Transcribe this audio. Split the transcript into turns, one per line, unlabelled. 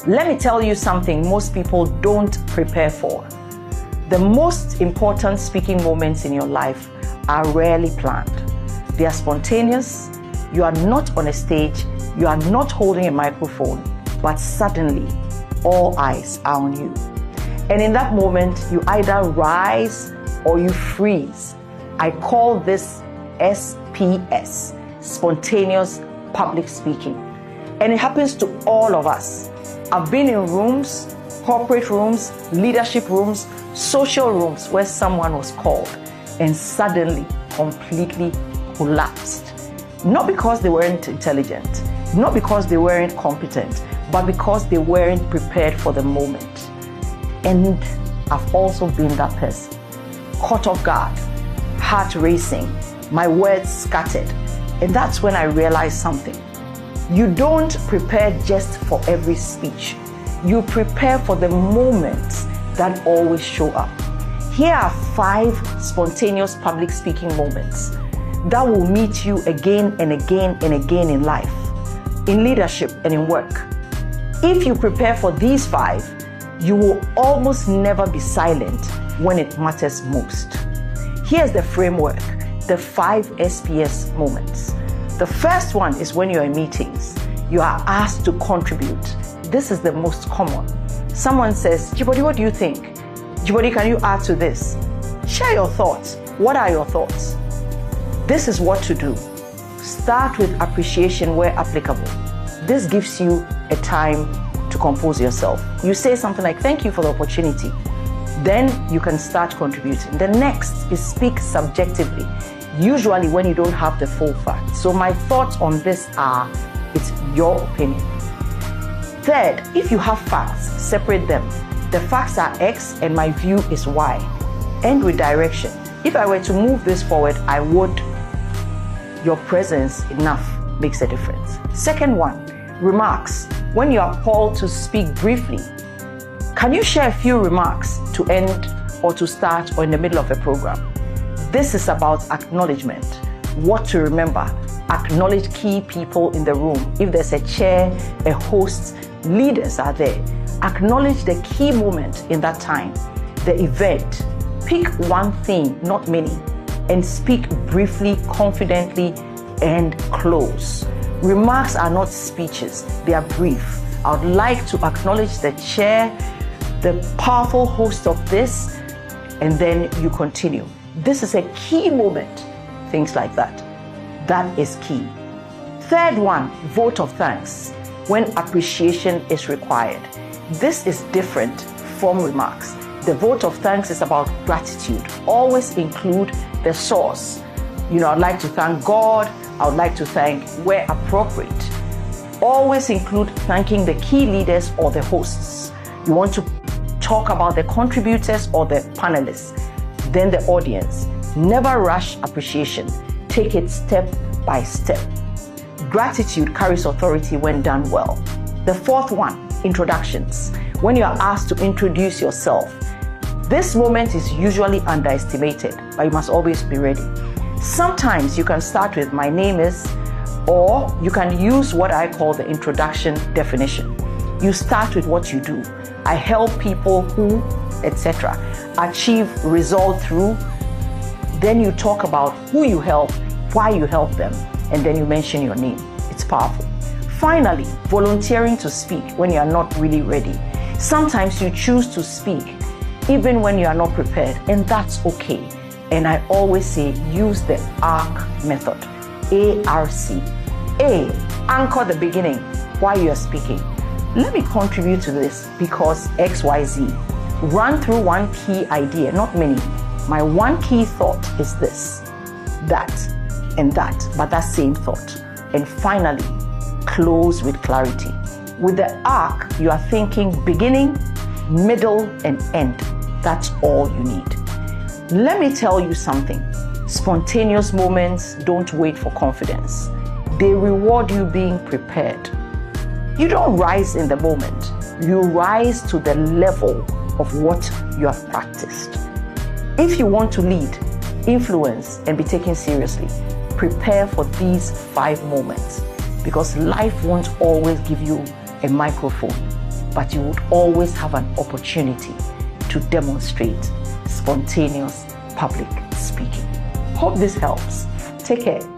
Let me tell you something most people don't prepare for. The most important speaking moments in your life are rarely planned. They are spontaneous. You are not on a stage. You are not holding a microphone, but suddenly all eyes are on you. And in that moment, you either rise or you freeze. I call this SPS, spontaneous public speaking. And it happens to all of us. I've been in rooms, corporate rooms, leadership rooms, social rooms where someone was called and suddenly completely collapsed. Not because they weren't intelligent, not because they weren't competent, but because they weren't prepared for the moment. And I've also been that person. Caught off guard, heart racing, my words scattered. And that's when I realized something. You don't prepare just for every speech. You prepare for the moments that always show up. Here are 5 spontaneous public speaking moments that will meet you again and again and again in life, in leadership and in work. If you prepare for these 5, you will almost never be silent when it matters most. Here's the framework, the 5 SPS moments. The first one is when you're in meetings. You are asked to contribute. This is the most common. Someone says, Jibodi, what do you think? Jibodi, can you add to this? Share your thoughts. What are your thoughts? This is what to do. Start with appreciation where applicable. This gives you a time to compose yourself. You say something like, thank you for the opportunity. Then you can start contributing. The next is speak subjectively, usually when you don't have the full facts. So my thoughts on this are, it's your opinion. Third, if you have facts, separate them. The facts are X and my view is Y. End with direction. If I were to move this forward, I would. Your presence enough makes a difference. Second one, remarks. When you are called to speak briefly, can you share a few remarks to end or to start or in the middle of a program? This is about acknowledgement, what to remember. Acknowledge key people in the room. If there's a chair, a host, leaders are there. Acknowledge the key moment in that time, the event. Pick one theme, not many, and speak briefly, confidently, and close. Remarks are not speeches, they are brief. I would like to acknowledge the chair, the powerful host of this, and then you continue. This is a key moment, things like that. That is key. Third one, vote of thanks, when appreciation is required. This is different from remarks. The vote of thanks is about gratitude. Always include the source. I'd like to thank God. I would like to thank where appropriate. Always include thanking the key leaders or the hosts. You want to talk about the contributors or the panelists, then the audience. Never rush appreciation. Take it step by step. Gratitude carries authority when done well. The fourth one, introductions. When you are asked to introduce yourself, this moment is usually underestimated, but you must always be ready. Sometimes you can start with my name is, or you can use what I call the introduction definition. You start with what you do. I help people who, etc., achieve result through. Then you talk about who you help, why you help them, and then you mention your name. It's powerful. Finally, volunteering to speak when you are not really ready. Sometimes you choose to speak even when you are not prepared, and that's okay. And I always say, use the ARC method, A-R-C. A, anchor the beginning while you are speaking. Let me contribute to this because XYZ. Run through one key idea, not many. My one key thought is this, that, and that, but that same thought. And finally, close with clarity. With the arc, you are thinking beginning, middle, and end. That's all you need. Let me tell you something. Spontaneous moments don't wait for confidence. They reward you being prepared. You don't rise in the moment. You rise to the level of what you have practiced. If you want to lead, influence, and be taken seriously, prepare for these 5 moments, because life won't always give you a microphone, but you would always have an opportunity to demonstrate spontaneous public speaking. Hope this helps. Take care.